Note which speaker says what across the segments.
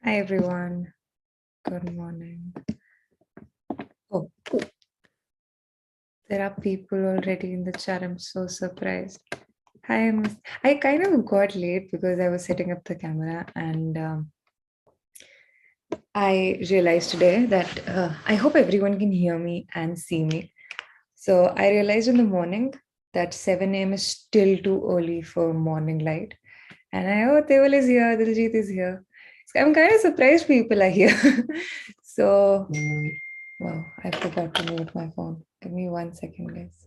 Speaker 1: Hi everyone. Good morning. Oh, there are people already in the chat. I'm so surprised. Hi, I kind of got late because I was setting up the camera and I realized today that I hope everyone can hear me and see me. So I realized in the morning that 7 a.m. is still too early for morning light. And Teval is here, Diljit is here. So I'm kind of surprised people are here. So, wow, I forgot to mute my phone. Give me 1 second, guys.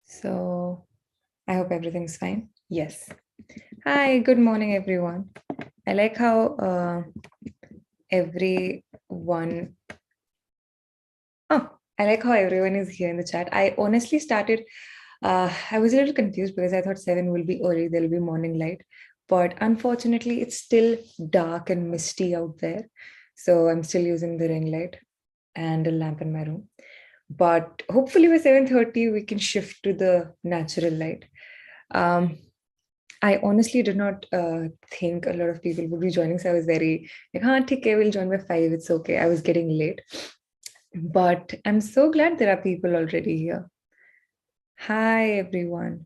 Speaker 1: So, I hope everything's fine. Yes. Hi, good morning, everyone. I like how everyone. I like how everyone is here in the chat. I honestly started. I was a little confused because I thought 7 will be early. There'll be morning light, but unfortunately, it's still dark and misty out there. So I'm still using the ring light and a lamp in my room. But hopefully by 7:30 we can shift to the natural light. I honestly did not think a lot of people would be joining, so I was very like, okay, we'll join by 5, it's okay. I was getting late, but I'm so glad there are people already here. Hi everyone.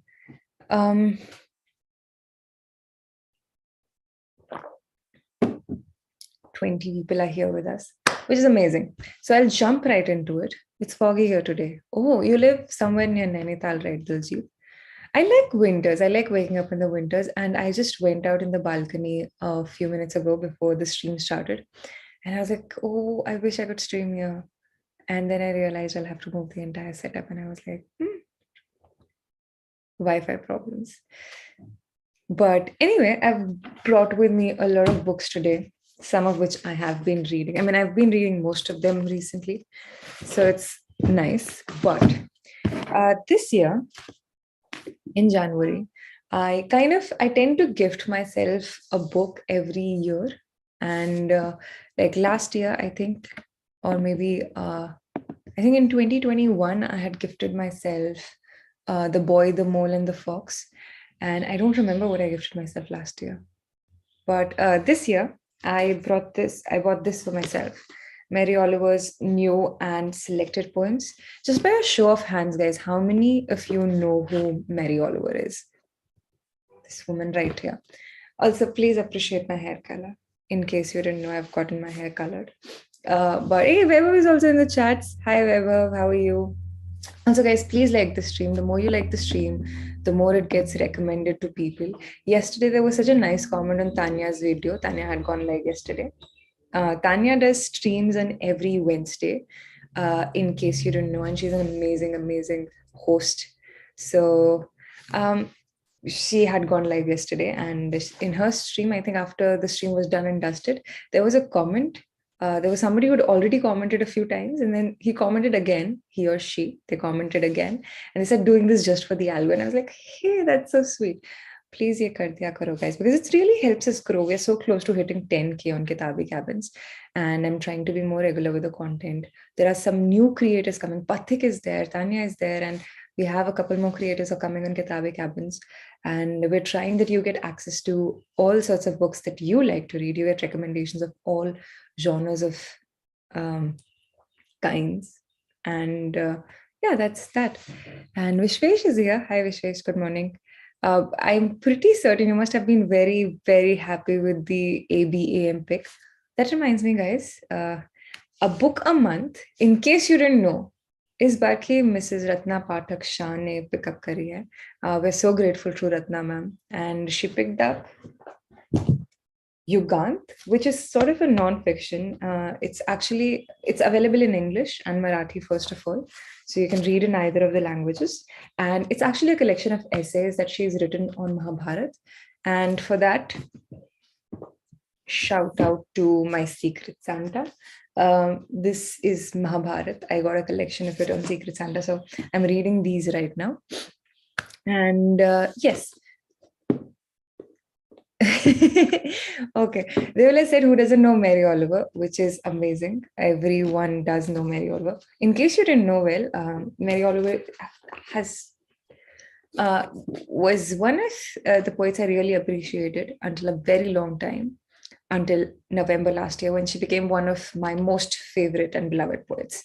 Speaker 1: 20 people are here with us, which is amazing. So I'll jump right into it. It's foggy here today. Oh, you live somewhere near Nainital, right, Diljit? I like winters. I like waking up in the winters. And I just went out in the balcony a few minutes ago before the stream started. And I was like, oh, I wish I could stream here. And then I realized I'll have to move the entire setup. And I was like, Wi-Fi problems. But anyway, I've brought with me a lot of books today, some of which I have been reading. I mean, I've been reading most of them recently. So it's nice. But this year, in January, I tend to gift myself a book every year. And like last year, I think, or maybe I think in 2021, I had gifted myself The Boy, the Mole, and the Fox. And I don't remember what I gifted myself last year. But this year, I bought this for myself. Mary Oliver's new and selected poems. Just by a show of hands, guys, how many of you know who Mary Oliver is? This woman right here. Also, please appreciate my hair color. In case you didn't know, I've gotten my hair colored. But hey, Vaibhav is also in the chats. Hi, Vaibhav. How are you? Also, guys, please like the stream. The more you like the stream, the more it gets recommended to people. Yesterday, there was such a nice comment on Tanya's video. Tanya had gone live yesterday. Tanya does streams on every Wednesday, in case you didn't know, and she's an amazing, amazing host. So she had gone live yesterday, and in her stream, I think after the stream was done and dusted, there was a comment. There was somebody who had already commented a few times, and then he commented again, he or she, they commented again, and they said, doing this just for the algo. And I was like, hey, that's so sweet. Please, ye kar diya karo, guys, because it really helps us grow. We're so close to hitting 10K on Kitaabi Cabins, and I'm trying to be more regular with the content. There are some new creators coming. Pathik is there, Tanya is there, and we have a couple more creators who are coming on Kitaabi Cabins. And we're trying that you get access to all sorts of books that you like to read. You get recommendations of all genres of kinds. And yeah, that's that. And Vishwesh is here. Hi, Vishwesh. Good morning. I'm pretty certain you must have been very, very happy with the ABAM pick. That reminds me, guys, a book a month, in case you didn't know, is back here Mrs. Ratna Pathak Shah ne pick up kari hai. We're so grateful to Ratna ma'am. And she picked up Yugant, which is sort of a non-fiction. It's available in English and Marathi, first of all. So you can read in either of the languages. And it's actually a collection of essays that she's written on Mahabharata. And for that, shout out to my Secret Santa. This is Mahabharata. I got a collection of it on Secret Santa. So I'm reading these right now. And yes. Okay. Devla said, who doesn't know Mary Oliver, which is amazing. Everyone does know Mary Oliver. In case you didn't know, well, Mary Oliver has was one of the poets I really appreciated until a very long time, until November last year, when she became one of my most favorite and beloved poets.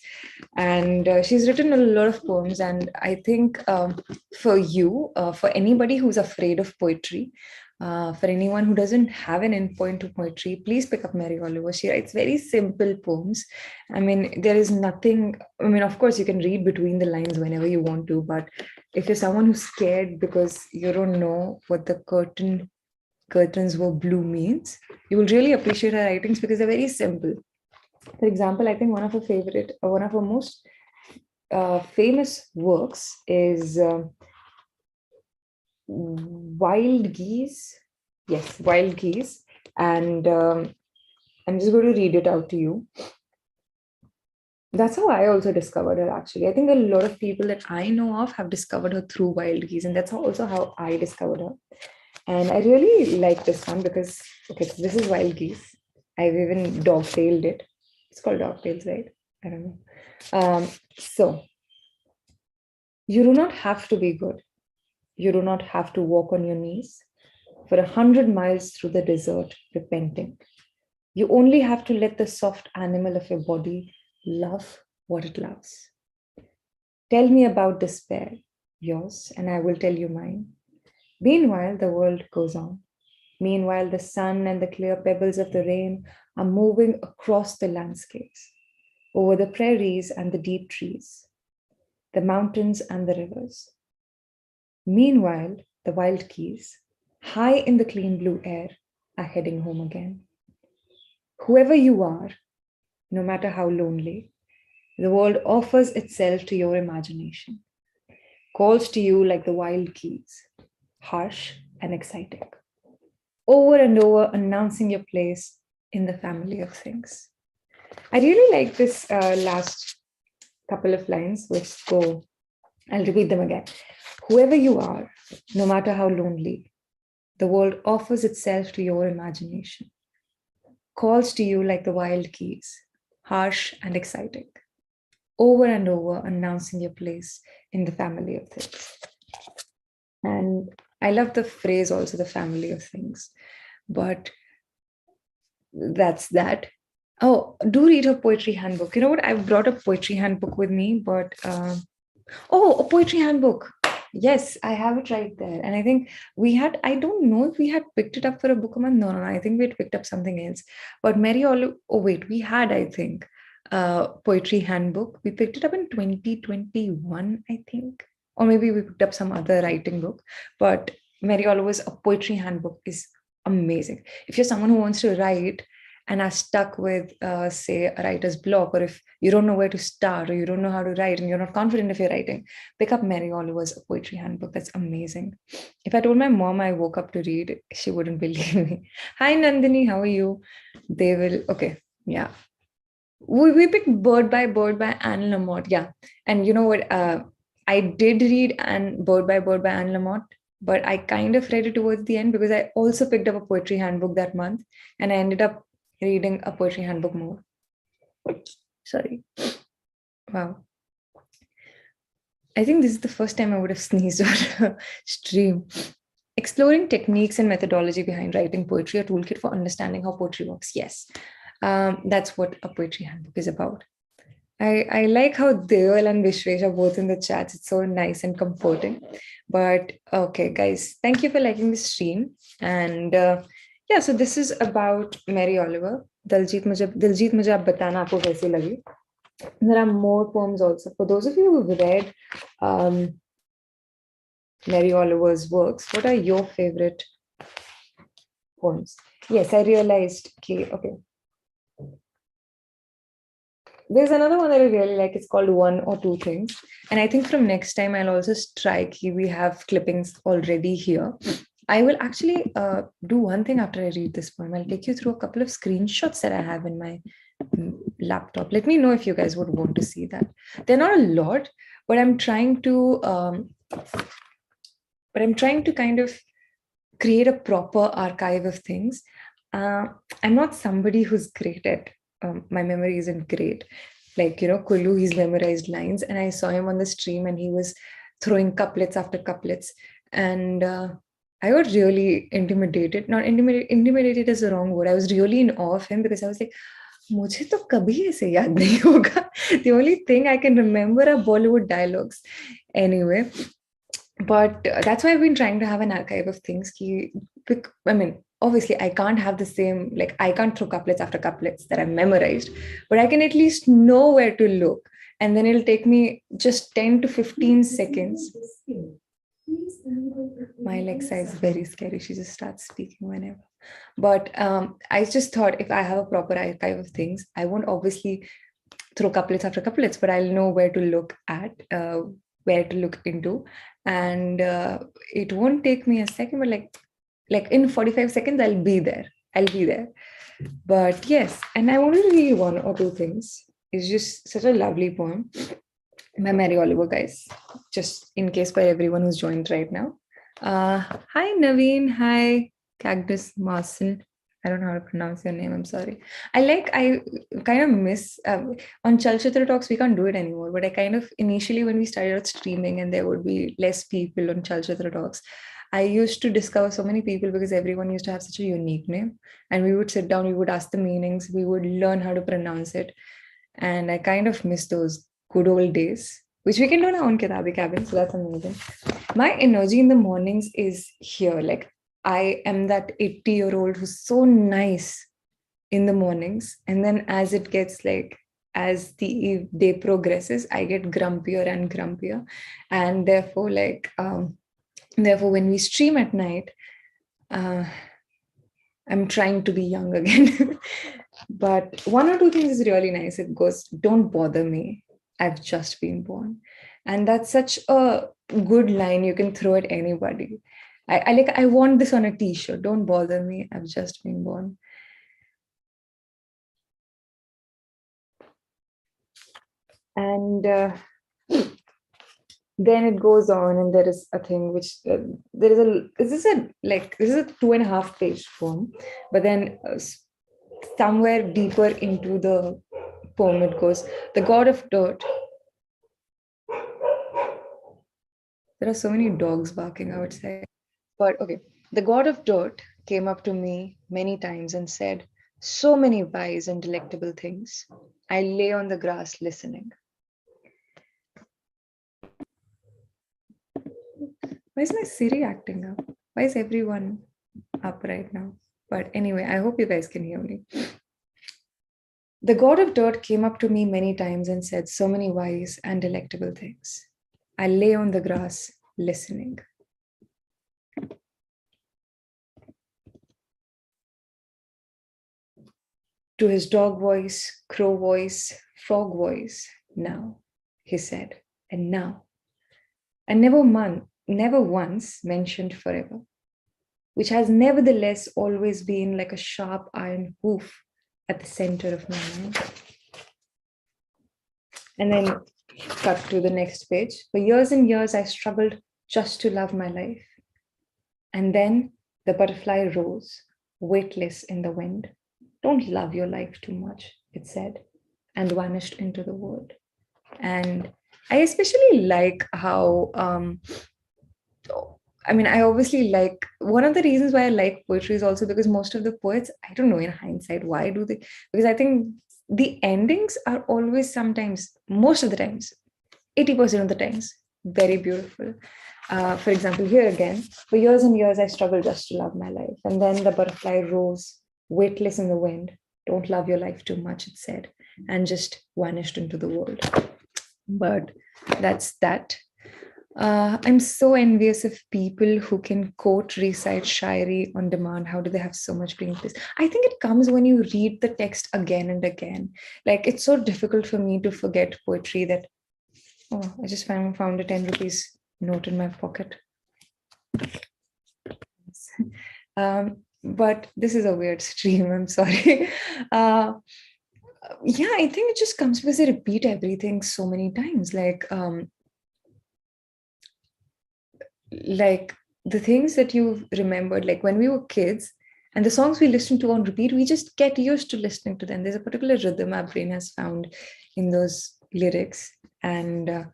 Speaker 1: And she's written a lot of poems. And I think for anybody who's afraid of poetry, for anyone who doesn't have an endpoint to poetry, please pick up Mary Oliver. She writes very simple poems. I mean, there is nothing, I mean, of course, you can read between the lines whenever you want to, but if you're someone who's scared because you don't know what the curtains were blue means, you will really appreciate her writings because they're very simple. For example, I think one of her most famous works is Wild Geese. Yes, Wild Geese. And I'm just going to read it out to you. That's how I also discovered her, actually. I think a lot of people that I know of have discovered her through Wild Geese, and that's also how I discovered her. And I really like this one because, okay, so this is Wild Geese. I've even dog-tailed it. It's called dog-tails, right? I don't know. So, you do not have to be good. You do not have to walk on your knees for 100 miles through the desert, repenting. You only have to let the soft animal of your body love what it loves. Tell me about despair, yours, and I will tell you mine. Meanwhile, the world goes on. Meanwhile, the sun and the clear pebbles of the rain are moving across the landscapes, over the prairies and the deep trees, the mountains and the rivers. Meanwhile, the wild geese, high in the clean blue air, are heading home again. Whoever you are, no matter how lonely, the world offers itself to your imagination, calls to you like the wild geese, harsh and exciting, over and over announcing your place in the family of things. I really like this last couple of lines, which go, I'll repeat them again. Whoever you are, no matter how lonely, the world offers itself to your imagination, calls to you like the wild geese, harsh and exciting, over and over announcing your place in the family of things. And I love the phrase also, the family of things, but that's that. Oh, do read her poetry handbook. You know what? I've brought a poetry handbook with me, but a poetry handbook. Yes, I have it right there. And I think I don't know if we had picked it up for a book a month. No, I think we had picked up something else. But we had, I think, poetry handbook. We picked it up in 2021, I think. Or maybe we picked up some other writing book. But Mary Oliver's A Poetry Handbook is amazing. If you're someone who wants to write and are stuck with, say, a writer's block, or if you don't know where to start, or you don't know how to write, and you're not confident if you're writing, pick up Mary Oliver's A Poetry Handbook. That's amazing. If I told my mom I woke up to read, she wouldn't believe me. Hi, Nandini, how are you? They will, okay, yeah. We picked Bird by Anne Lamott. Yeah. And you know what? I did read Bird by Anne Lamott, but I kind of read it towards the end because I also picked up a poetry handbook that month, and I ended up reading a poetry handbook more. Sorry. Wow. I think this is the first time I would have sneezed on a stream. Exploring techniques and methodology behind writing poetry, a toolkit for understanding how poetry works. Yes, that's what a poetry handbook is about. I like how Deval and Vishwesh are both in the chats. It's so nice and comforting. But okay, guys, thank you for liking the stream. And yeah, so this is about Mary Oliver. Diljit Mujhe Ab Batana Aapko Kaisi Lagi. There are more poems also. For those of you who've read Mary Oliver's works, what are your favorite poems? Yes, I realized. Okay. There's another one that I really like. It's called One or Two Things. And I think from next time, I'll also strike. We have clippings already here. I will actually do one thing after I read this poem. I'll take you through a couple of screenshots that I have in my laptop. Let me know if you guys would want to see that. They're not a lot, but I'm trying to kind of create a proper archive of things. I'm not somebody who's great at my memory isn't great. Like, Kulu, he's memorized lines, and I saw him on the stream and he was throwing couplets after couplets. And I got really intimidated. Not intimidated is the wrong word. I was really in awe of him because I was like, मुझे तो कभी ऐसे याद नहीं होगा. The only thing I can remember are Bollywood dialogues. Anyway, but that's why I've been trying to have an archive of things. I mean, obviously, I can't have the same, like, I can't throw couplets after couplets that I've memorized, but I can at least know where to look. And then it'll take me just 10 to 15 seconds. My Alexa is very scary. She just starts speaking whenever. But I just thought if I have a proper archive of things, I won't obviously throw couplets after couplets, but I'll know where to look at, where to look into. And it won't take me a second, but like in 45 seconds, I'll be there. But yes, and I want to read one or two things. It's just such a lovely poem by Mary Oliver, guys, just in case for everyone who's joined right now. Hi, Naveen. Hi, Cactus Marcel. I don't know how to pronounce your name. I'm sorry. I kind of miss, on Chalchitra Talks, we can't do it anymore. But I kind of, initially when we started out streaming and there would be less people on Chalchitra Talks, I used to discover so many people because everyone used to have such a unique name. And we would sit down, we would ask the meanings, we would learn how to pronounce it. And I kind of miss those good old days, which we can do now on Kitaabi Cabin. So that's amazing. My energy in the mornings is here. Like, I am that 80-year-old who's so nice in the mornings. And then as it gets as the day progresses, I get grumpier and grumpier. And therefore, when we stream at night, I'm trying to be young again. But one or two things is really nice. It goes, don't bother me. I've just been born. And that's such a good line. You can throw at anybody. I want this on a t-shirt. Don't bother me. I've just been born. And then it goes on, and there is a thing which this is a 2.5 page poem, but then somewhere deeper into the poem it goes, the god of dirt. There are so many dogs barking outside. But okay, the god of dirt came up to me many times and said so many wise and delectable things. I lay on the grass listening. Why is my Siri acting up? Why is everyone up right now? But anyway, I hope you guys can hear me. The god of dirt came up to me many times and said so many wise and delectable things. I lay on the grass listening. To his dog voice, crow voice, frog voice, now, he said, and now. And never once mentioned forever, which has nevertheless always been like a sharp iron hoof at the center of my mind. And then cut to the next page. For years and years, I struggled just to love my life. And then the butterfly rose, weightless in the wind. Don't love your life too much, it said, and vanished into the world. And I especially like how, I obviously like, one of the reasons why I like poetry is also because most of the poets, I don't know in hindsight, why do they? Because I think the endings are always sometimes, most of the times, 80% of the times, very beautiful. For example, here again, for years and years, I struggled just to love my life. And then the butterfly rose, weightless in the wind. Don't love your life too much, it said, and just vanished into the world. But that's that. I'm so envious of people who can quote, recite Shairi on demand. How do they have so much brain space? I think it comes when you read the text again and again. Like, it's so difficult for me to forget poetry that, oh, I just found a 10 rupees note in my pocket. But this is a weird stream. I'm sorry. Yeah, I think it just comes because they repeat everything so many times. Like the things that you've remembered, like when we were kids and the songs we listened to on repeat, we just get used to listening to them. There's a particular rhythm our brain has found in those lyrics. And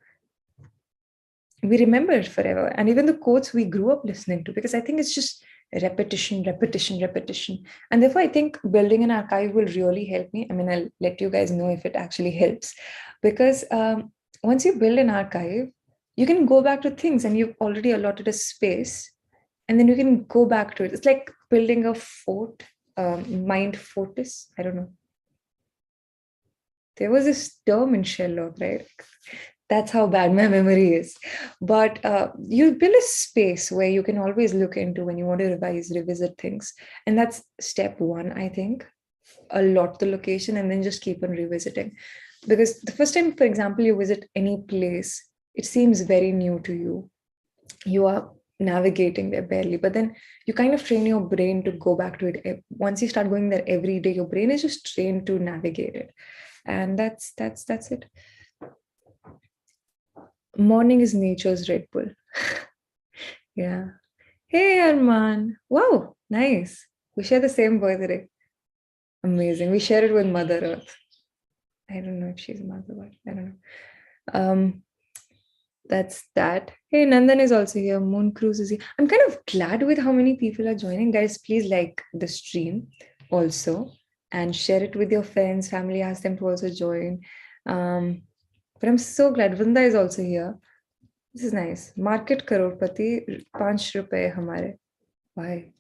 Speaker 1: we remember it forever. And even the quotes we grew up listening to, because I think it's just repetition, repetition, repetition. And therefore, I think building an archive will really help me. I mean, I'll let you guys know if it actually helps. Because once you build an archive, you can go back to things and you've already allotted a space, and then you can go back to it. It's like building a fort, mind fortress. I don't know. There was this term in Sherlock, right? That's how bad my memory is. But you build a space where you can always look into when you want to revise, revisit things. And that's step one, I think. Allot the location and then just keep on revisiting. Because the first time, for example, you visit any place, it seems very new to you. You are navigating there barely, but then you kind of train your brain to go back to it. Once you start going there every day, your brain is just trained to navigate it. And that's it. Morning is nature's Red Bull. Yeah. Hey, Arman. Wow, nice. We share the same birthday. Amazing. We share it with Mother Earth. I don't know if she's Mother Earth. I don't know. That's that. Hey, Nandan is also here. Moon Cruise is here. I'm kind of glad with how many people are joining. Guys, please like the stream also and share it with your friends, family. Ask them to also join. But I'm so glad Vrinda is also here. This is nice. Market Crorepati, 5 rupees hamare. Why?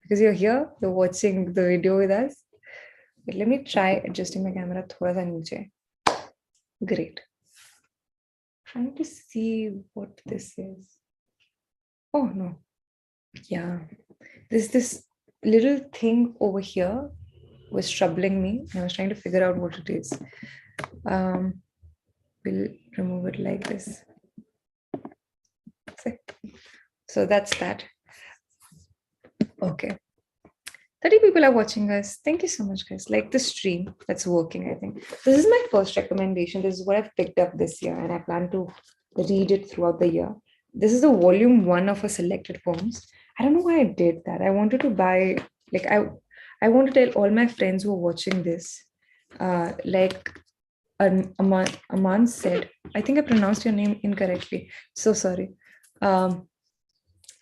Speaker 1: Because you're here, you're watching the video with us. But let me try adjusting my camera thoda sa niche. Great. Trying to see what this is. Oh no. Yeah. This little thing over here was troubling me. I was trying to figure out what it is. We'll remove it like this. So that's that. Okay. 30 people are watching us. Thank you so much, guys. Like the stream, that's working, I think. This is my first recommendation. This is what I've picked up this year, and I plan to read it throughout the year. This is the volume 1 of a selected poems. I don't know why I did that. I wanted to buy, like, I want to tell all my friends who are watching this, like Aman said, I think I pronounced your name incorrectly. So sorry.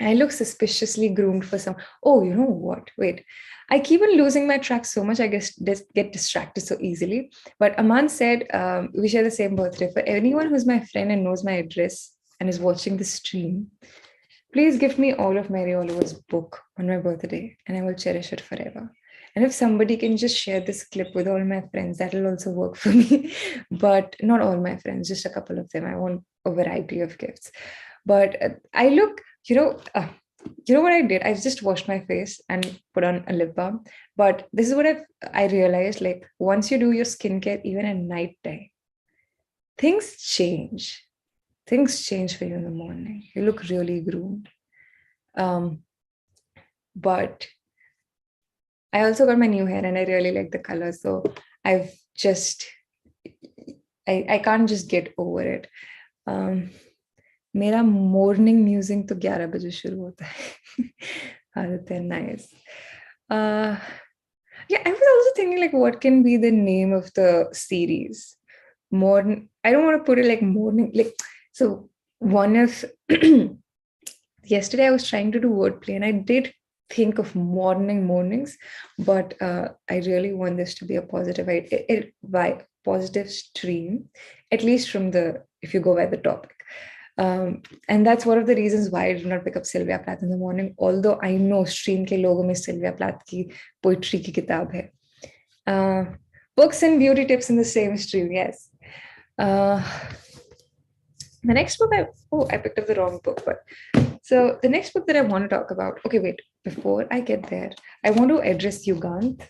Speaker 1: I look suspiciously groomed for some. Oh, you know what? Wait. I keep on losing my track so much. I guess get distracted so easily. But Aman said, we share the same birthday. For anyone who's my friend and knows my address and is watching the stream, please give me all of Mary Oliver's book on my birthday and I will cherish it forever. And if somebody can just share this clip with all my friends, that will also work for me. But not all my friends, just a couple of them. I want a variety of gifts. But I look, you know what I did? I just washed my face and put on a lip balm. But this is what I realized, like once you do your skincare, even at night time, things change. Things change for you in the morning. You look really groomed. But I also got my new hair and I really like the color. So I've just, I can't just get over it. मेरा morning musing तो 11 बजे शुरू होता है. आदत है. Nice. Yeah, I was also thinking like what can be the name of the series. I don't want to put it like morning, like, so one of yesterday I was trying to do wordplay and I did think of mornings, but I really want this to be a positive positive stream, at least from if you go by the topic. And that's one of the reasons why I did not pick up Sylvia Plath in the morning, although I know stream ke logo mein Sylvia Plath ki poetry ki kitab hai. Books and beauty tips in the same stream, yes. The next book, I picked up the wrong book, but so the next book that I want to talk about, okay, wait, before I get there, I want to address Yugant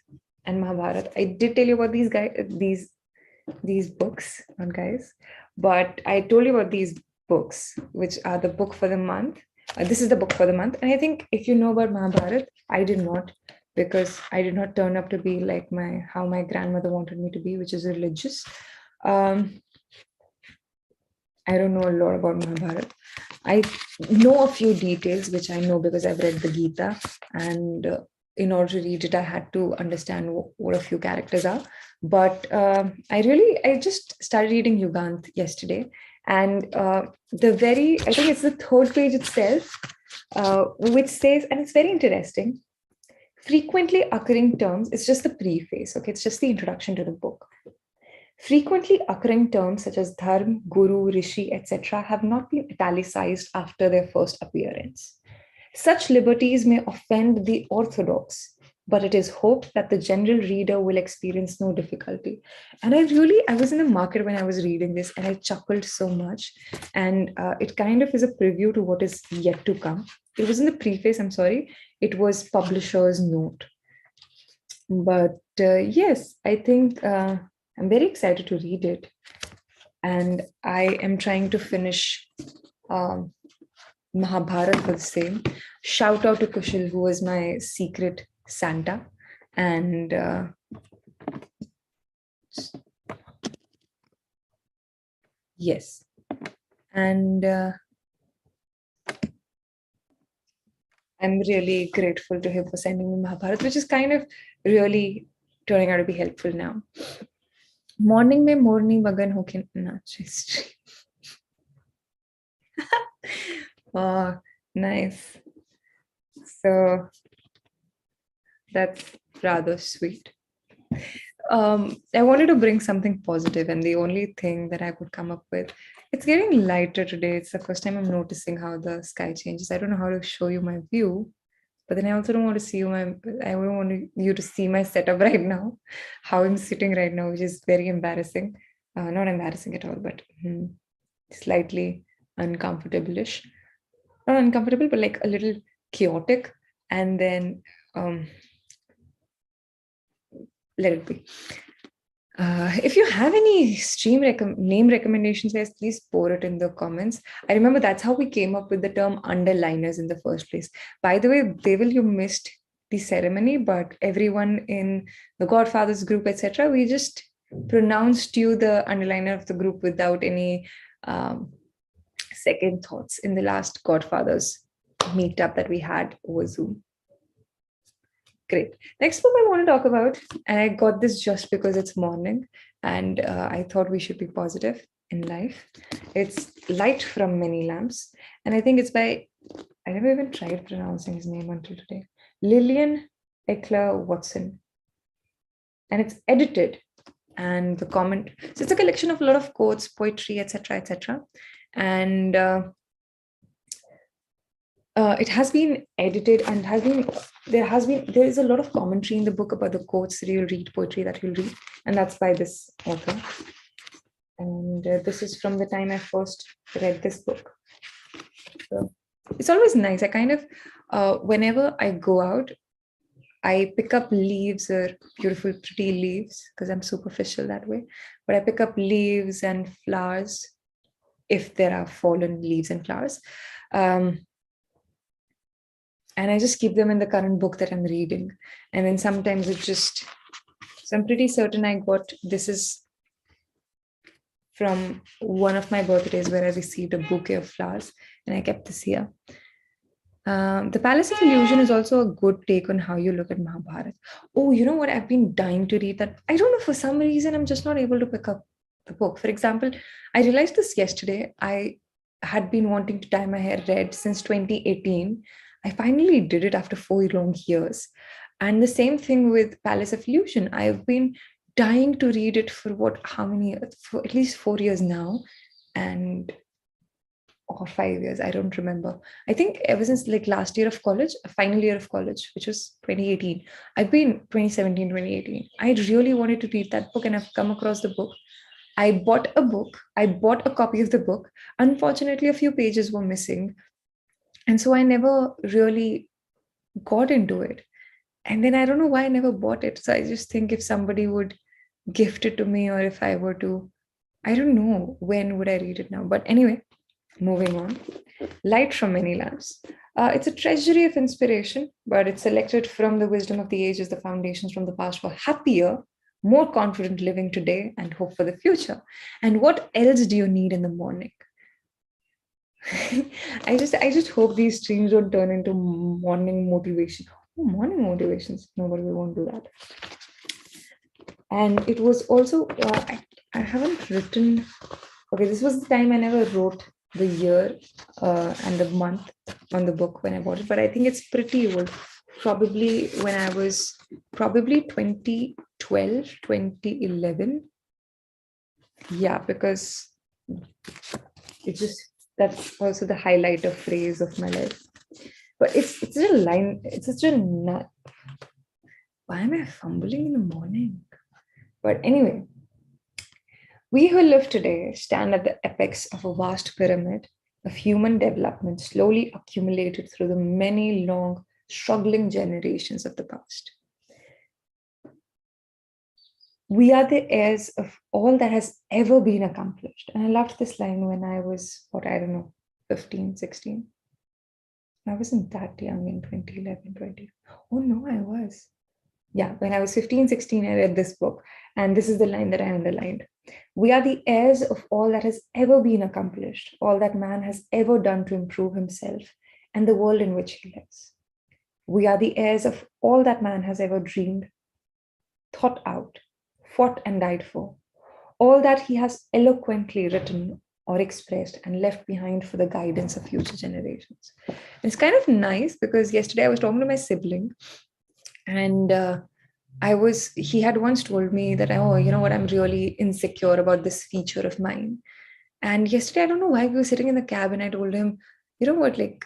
Speaker 1: and Mahabharata. I did tell you about these books, not guys, but I told you about these books, which are the book for the month. This is the book for the month. And I think if you know about Mahabharata, I did not, because I did not turn up to be like how my grandmother wanted me to be, which is religious. I don't know a lot about Mahabharata. I know a few details, which I know because I've read the Gita. And in order to read it, I had to understand what a few characters are. But I just started reading Yugant yesterday. And I think it's the third page itself, which says, and it's very interesting, frequently occurring terms, it's just the preface, okay? It's just the introduction to the book. Frequently occurring terms such as dharma, guru, rishi, etc., have not been italicized after their first appearance. Such liberties may offend the orthodox, but it is hoped that the general reader will experience no difficulty. And I was in the market when I was reading this, and I chuckled so much. And it kind of is a preview to what is yet to come. It was in the preface, I'm sorry. It was publisher's note. But yes, I think I'm very excited to read it. And I am trying to finish Mahabharata for the same. Shout out to Kushal, who was my secret Santa. And yes. And I'm really grateful to him for sending me Mahabharata, which is kind of really turning out to be helpful now. Morning mein morning bagan hoke nache. Oh, nice. So that's rather sweet. I wanted to bring something positive, and the only thing that I could come up with, it's getting lighter today. It's the first time I'm noticing how the sky changes. I don't know how to show you my view, but then I also don't want to see I don't want you to see my setup right now, how I'm sitting right now, which is very embarrassing. Not embarrassing at all, but slightly uncomfortable-ish. Not uncomfortable, but like a little chaotic. And then let it be. If you have any name recommendations, guys, please pour it in the comments. I remember that's how we came up with the term underliners in the first place. By the way, Devil, you missed the ceremony, but everyone in the Godfathers group, etc., we just pronounced you the underliner of the group without any second thoughts in the last Godfathers meetup that we had over Zoom. Great. Next book I want to talk about, and I got this just because it's morning, and I thought we should be positive in life. It's Light from Many Lamps, and I think it's by, I never even tried pronouncing his name until today, Lillian Eckler Watson. And it's edited, and the comment, so it's a collection of a lot of quotes, poetry, etc., etc. And it has been edited and there is a lot of commentary in the book about the quotes that you'll read, poetry that you'll read, and that's by this author. And this is from the time I first read this book. So it's always nice. I kind of, whenever I go out, I pick up leaves or beautiful, pretty leaves, because I'm superficial that way. But I pick up leaves and flowers if there are fallen leaves and flowers. And I just keep them in the current book that I'm reading. And then sometimes so I'm pretty certain this is from one of my birthdays where I received a bouquet of flowers, and I kept this here. The Palace of Illusion is also a good take on how you look at Mahabharata. Oh, you know what? I've been dying to read that. I don't know, for some reason, I'm just not able to pick up the book. For example, I realized this yesterday. I had been wanting to dye my hair red since 2018. I finally did it after 4 long years. And the same thing with Palace of Illusion. I've been dying to read it for how many years? For at least 4 years now. Or 5 years, I don't remember. I think ever since like last year of college, final year of college, which was 2018. I've been 2017, 2018. I really wanted to read that book, and I've come across the book. I bought a copy of the book. Unfortunately, a few pages were missing. And so I never really got into it. And then I don't know why I never bought it. So I just think if somebody would gift it to me, or if I were to, I don't know when would I read it now. But anyway, moving on. Light from Many Lamps. It's a treasury of inspiration, but it's selected from the wisdom of the ages, the foundations from the past for happier, more confident living today, and hope for the future. And what else do you need in the morning? I just hope these streams don't turn into morning motivation. Oh, morning motivations. No, but we won't do that. And it was also, I haven't written okay, this was the time I never wrote the year and the month on the book when I bought it, but I think it's pretty old. Probably when I was probably 2012, 2011. Yeah, because it just, that's also the highlight of phrase of my life. But it's such a line, it's such a nut. Why am I fumbling in the morning? But anyway, we who live today stand at the apex of a vast pyramid of human development slowly accumulated through the many long, struggling generations of the past. We are the heirs of all that has ever been accomplished. And I loved this line when I was, what, I don't know, 15, 16. I wasn't that young in 2011, 20. Oh no, I was. Yeah, when I was 15, 16, I read this book. And this is the line that I underlined. We are the heirs of all that has ever been accomplished, all that man has ever done to improve himself and the world in which he lives. We are the heirs of all that man has ever dreamed, thought out, fought and died for, all that he has eloquently written or expressed and left behind for the guidance of future generations. And it's kind of nice because yesterday I was talking to my sibling, and he had once told me that, oh, you know what, I'm really insecure about this feature of mine. And yesterday, I don't know why, we were sitting in the cab and I told him, you know what, like,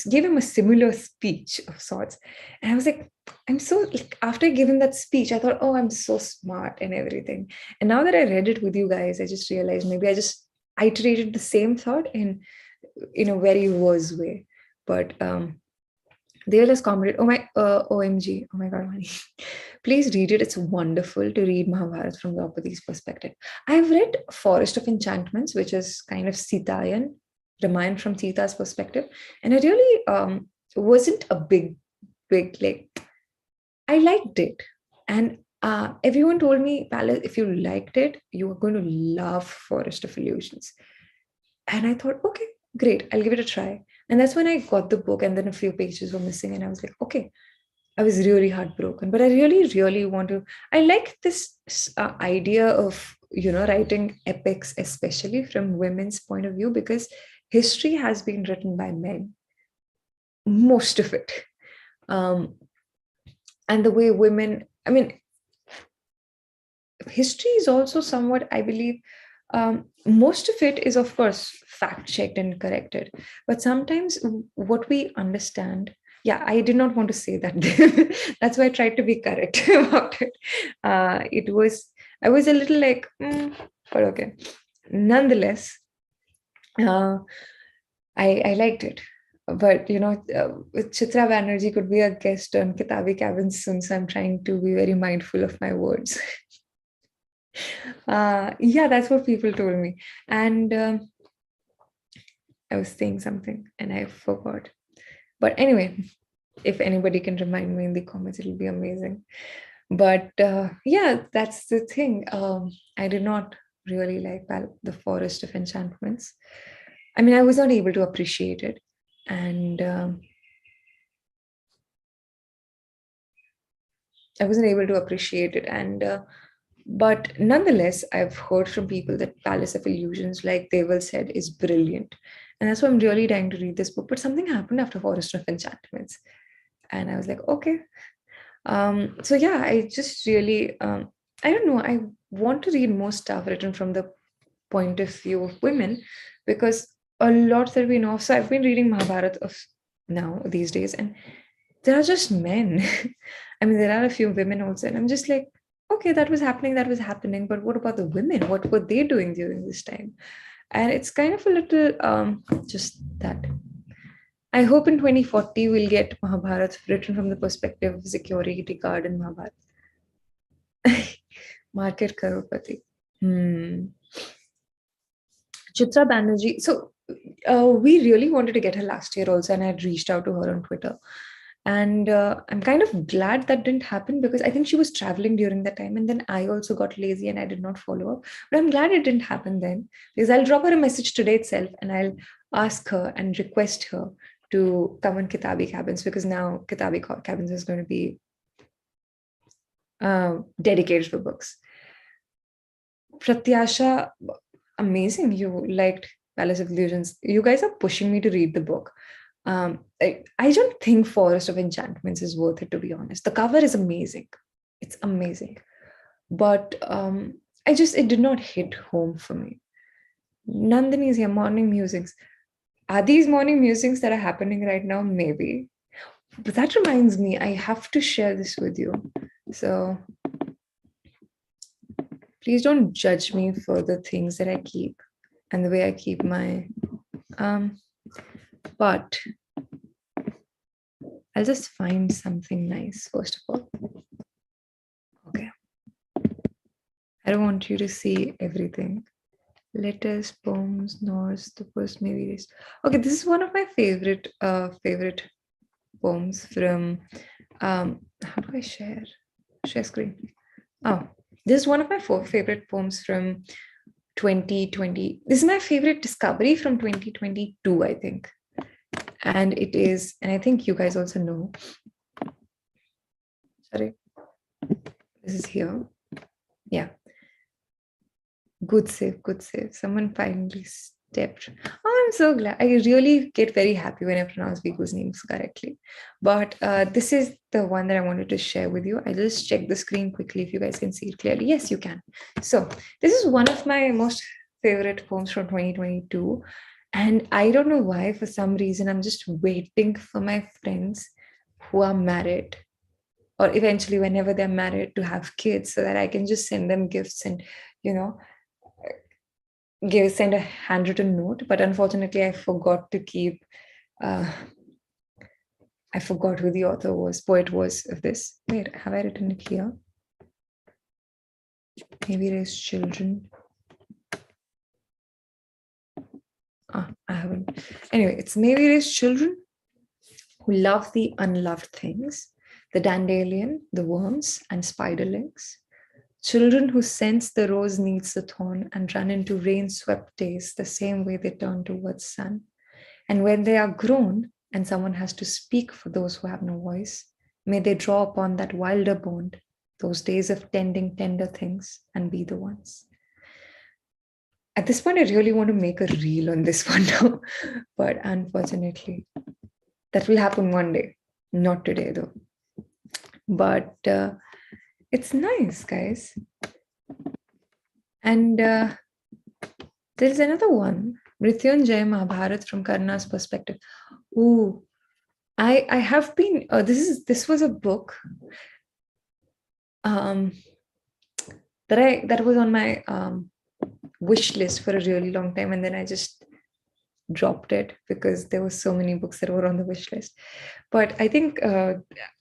Speaker 1: gave him a similar speech of sorts. And I was like, I'm so, like, after I gave him that speech, I thought, oh, I'm so smart and everything. And now that I read it with you guys, I just realized maybe I just iterated the same thought in a very worse way. But they just commented, oh my, OMG, oh my God, Vaani. Please read it. It's wonderful to read Mahabharata from Draupadi's perspective. I've read Forest of Enchantments, which is kind of Sitayan, Ramayana from Sita's perspective. And I really wasn't a big, like, I liked it. And everyone told me, Palace, if you liked it, you are going to love Forest of Illusions. And I thought, okay, great, I'll give it a try. And that's when I got the book, and then a few pages were missing. And I was like, okay, I was really heartbroken. But I really, really want to. I like this idea of, writing epics, especially from women's point of view, because history has been written by men, most of it. And the way women, I mean, history is also somewhat, I believe, most of it is, of course, fact checked and corrected. But sometimes what we understand, yeah, I did not want to say that. That's why I tried to be correct about it. I was a little like, but okay. Nonetheless, I liked it. But, Chitra Banerjee could be a guest on Kitaabi Cabins soon, so I'm trying to be very mindful of my words. Yeah, that's what people told me. And I was saying something and I forgot. But anyway, if anybody can remind me in the comments, it'll be amazing. But yeah, that's the thing. I did not really like the Forest of Enchantments. I mean, I was not able to appreciate it. And I wasn't able to appreciate it. And but nonetheless, I've heard from people that Palace of Illusions, like Deval said, is brilliant. And that's why I'm really trying to read this book. But something happened after Forest of Enchantments. And I was like, okay. So yeah, I just really, I don't know, I want to read more stuff written from the point of view of women, because a lot that we know. So I've been reading Mahabharata of now these days, and there are just men. I mean, there are a few women also. And I'm just like, okay, that was happening, but what about the women? What were they doing during this time? And it's kind of a little just that. I hope in 2040 we'll get Mahabharata written from the perspective of security guard in Mahabharata. Market Karupati. Chitra Banerjee. So we really wanted to get her last year also, and I had reached out to her on Twitter. And I'm kind of glad that didn't happen, because I think she was traveling during that time. And then I also got lazy and I did not follow up. But I'm glad it didn't happen then, because I'll drop her a message today itself and I'll ask her and request her to come on Kitaabi Cabins, because now Kitaabi Cabins is going to be dedicated for books. Pratyasha, amazing. You liked Palace of Illusions. You guys are pushing me to read the book. I don't think Forest of Enchantments is worth it, to be honest. The cover is amazing. It's amazing. But it did not hit home for me. Nandini's here, morning musings. Are these morning musings that are happening right now? Maybe. But that reminds me, I have to share this with you. So please don't judge me for the things that I keep and the way I keep my but I'll just find something nice first of all. Okay. I don't want you to see everything. Letters, poems, Norse, the first maybe this. Okay, this is one of my favorite poems from how do I share screen? Oh, this is one of my favorite poems from 2020. This is my favorite discovery from 2022, I think. And it is, and I think you guys also know. Sorry. This is here. Yeah. Good save, good save. Someone finally stepped. Oh, I'm so glad. I really get very happy when I pronounce Viku's names correctly. But this is the one that I wanted to share with you. I'll just check the screen quickly if you guys can see it clearly. Yes, you can. So this is one of my most favorite poems from 2022. And I don't know why, for some reason, I'm just waiting for my friends who are married, or eventually whenever they're married, to have kids so that I can just send them gifts and, send a handwritten note. But unfortunately, I forgot to keep, I forgot who the poet was of this. Wait, have I written it here? Maybe raise children. I haven't. Anyway, it's maybe raise children who love the unloved things, the dandelion, the worms, and spiderlings. Children who sense the rose needs the thorn and run into rain-swept days the same way they turn towards sun. And when they are grown and someone has to speak for those who have no voice, may they draw upon that wilder bond, those days of tending tender things, and be the ones. At this point, I really want to make a reel on this one now, but unfortunately, that will happen one day. Not today, though. But it's nice, guys. And there's another one, Mrityunjay Mahabharata from Karna's perspective. Ooh, I have been. This was a book that was on my wish list for a really long time, and then I just dropped it because there were so many books that were on the wish list. But I think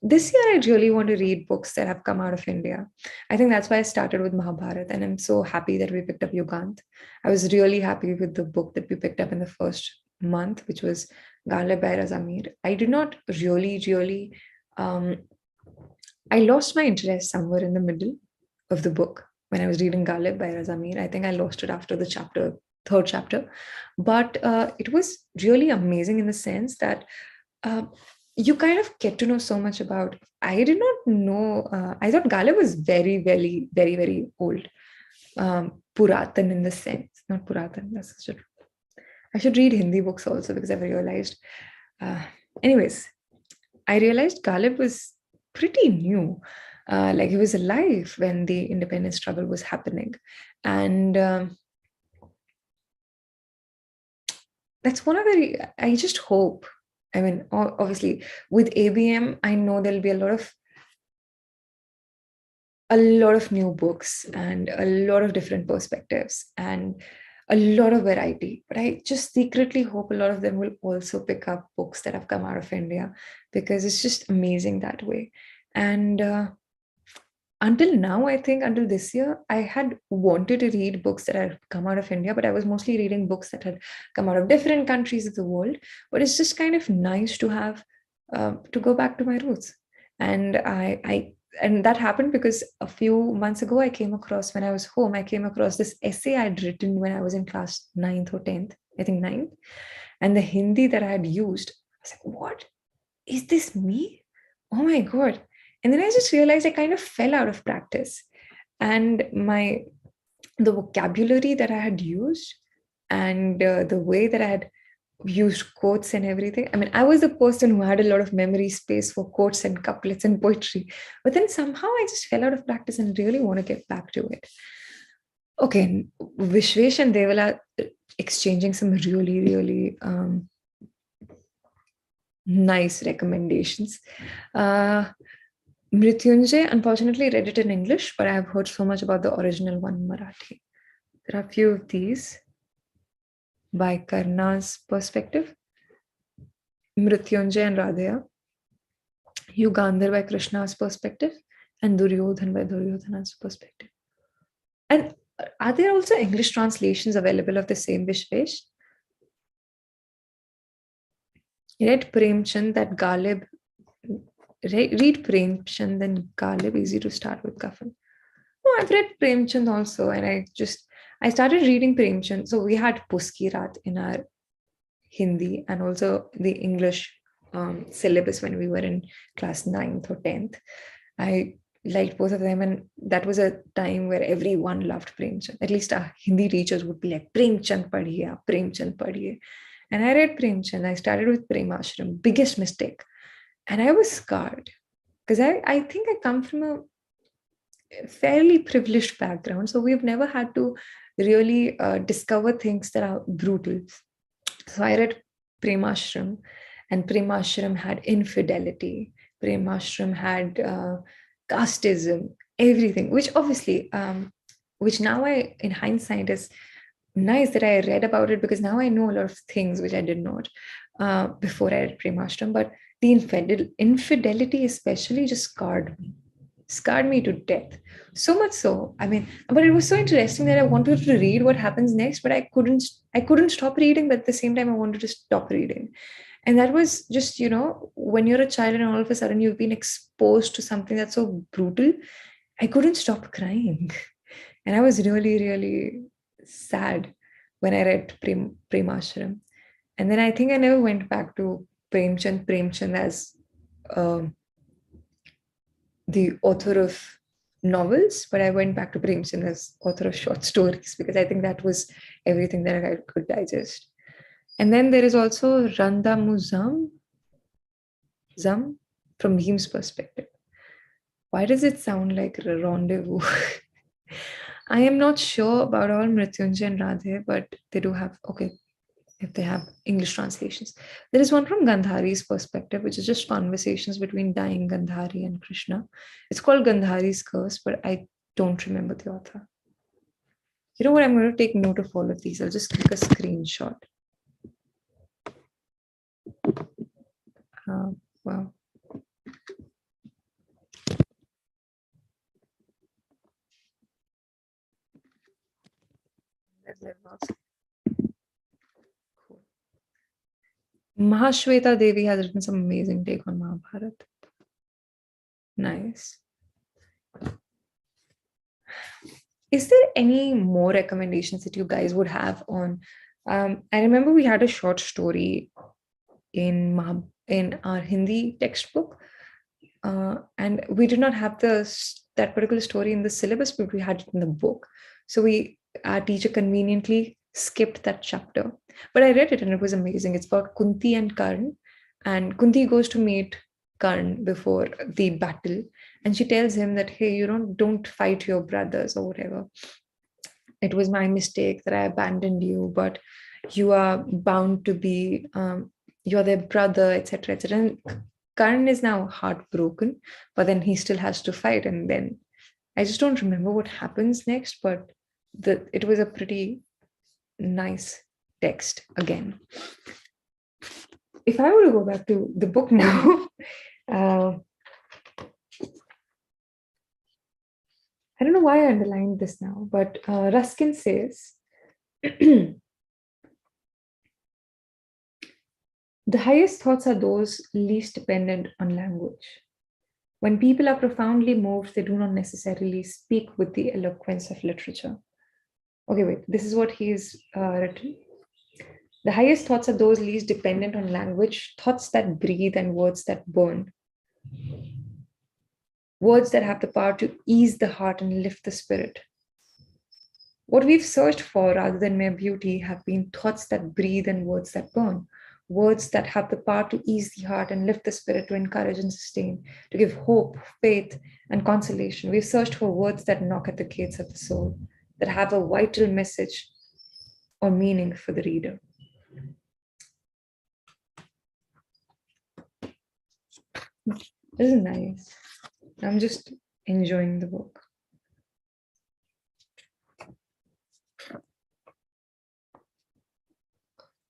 Speaker 1: this year I really want to read books that have come out of India. I think that's why I started with Mahabharata, and I'm so happy that we picked up Yugant. I was really happy with the book that we picked up in the first month, which was Ghalib by Razamir. I did not really I lost my interest somewhere in the middle of the book when I was reading Ghalib by Razamir. I think I lost it after the third chapter. But it was really amazing in the sense that you kind of get to know so much about. I did not know. I thought Ghalib was very, very, very, very old. Puratan in the sense, not Puratan. I should read Hindi books also because I've realized. Anyways, I realized Ghalib was pretty new. Like he was alive when the independence struggle was happening. And that's one of the, I just hope, I mean, obviously with ABM, I know there'll be a lot of new books and a lot of different perspectives and a lot of variety. But I just secretly hope a lot of them will also pick up books that have come out of India, because it's just amazing that way. And until now, I think until this year, I had wanted to read books that had come out of India, but I was mostly reading books that had come out of different countries of the world. But it's just kind of nice to have to go back to my roots. And and that happened because a few months ago, when I was home, I came across this essay I'd written when I was in class 9th or 10th, I think 9th. And the Hindi that I had used, I was like, what? Is this me? Oh my God. And then I just realized I kind of fell out of practice. And my the vocabulary that I had used and the way that I had used quotes and everything. I mean, I was the person who had a lot of memory space for quotes and couplets and poetry, but then somehow I just fell out of practice and really want to get back to it. Okay, Vishwesh and Devala exchanging some really, really nice recommendations. Mrityunjay, unfortunately, read it in English, but I've heard so much about the original one in Marathi. There are a few of these by Karna's perspective. Mrityunjay and Radheya. Yugandhar by Krishna's perspective, and Duryodhan by Duryodhana's perspective. And are there also English translations available of the same Vishwesh? Read Premchand, that Ghalib. Read Premchand, then Ghalib, easy to start with Kafan. No, I've read Premchand also, and I started reading Premchand. So we had Puski Raat in our Hindi and also the English syllabus when we were in class 9th or 10th. I liked both of them, and that was a time where everyone loved Premchand. At least our Hindi teachers would be like, Premchand padhiye, Premchand padhiye. And I read Premchand. I started with Premashram, biggest mistake. And I was scarred because I think I come from a fairly privileged background. So we've never had to really discover things that are brutal. So I read Premashram, and Premashram had infidelity. Premashram had casteism, everything, which obviously, which now in hindsight is nice that I read about it, because now I know a lot of things which I did not before I read Premashram. But the infidelity especially just scarred me to death. So much so, I mean, but it was so interesting that I wanted to read what happens next, but I couldn't stop reading, but at the same time I wanted to stop reading. And that was just, when you're a child and all of a sudden you've been exposed to something that's so brutal, I couldn't stop crying. And I was really, really sad when I read Premashram. And then I think I never went back to Premchand as the author of novels, but I went back to Premchand as author of short stories, because I think that was everything that I could digest. And then there is also Randa Muzam from Bhim's perspective. Why does it sound like a rendezvous? I am not sure about all Mrityunjay and Radhe, but they do have, if they have English translations. There is one from Gandhari's perspective, which is just conversations between dying Gandhari and Krishna. It's called Gandhari's Curse, but I don't remember the author. You know what? I'm going to take note of all of these. I'll just click a screenshot. Wow. Cool. Mahashweta Devi has written some amazing take on Mahabharata. Nice. Is there any more recommendations that you guys would have on? I remember we had a short story in our Hindi textbook, and we did not have that particular story in the syllabus, but we had it in the book. So our teacher conveniently skipped that chapter. But I read it and it was amazing. It's about Kunti and Karn, and Kunti goes to meet Karn before the battle, and she tells him that, hey, don't fight your brothers or whatever. It was my mistake that I abandoned you, but you are bound to be, you're their brother, etc., etc. And Karn is now heartbroken, but then he still has to fight. And then I just don't remember what happens next, but it was a pretty nice text again. If I were to go back to the book now, I don't know why I underlined this now, but Ruskin says, the highest thoughts are those least dependent on language. When people are profoundly moved, they do not necessarily speak with the eloquence of literature. Okay, wait, this is what he's written. The highest thoughts are those least dependent on language, thoughts that breathe and words that burn. Words that have the power to ease the heart and lift the spirit. What we've searched for, rather than mere beauty, have been thoughts that breathe and words that burn. Words that have the power to ease the heart and lift the spirit, to encourage and sustain, to give hope, faith, and consolation. We've searched for words that knock at the gates of the soul, that have a vital message or meaning for the reader. This is nice. I'm just enjoying the book.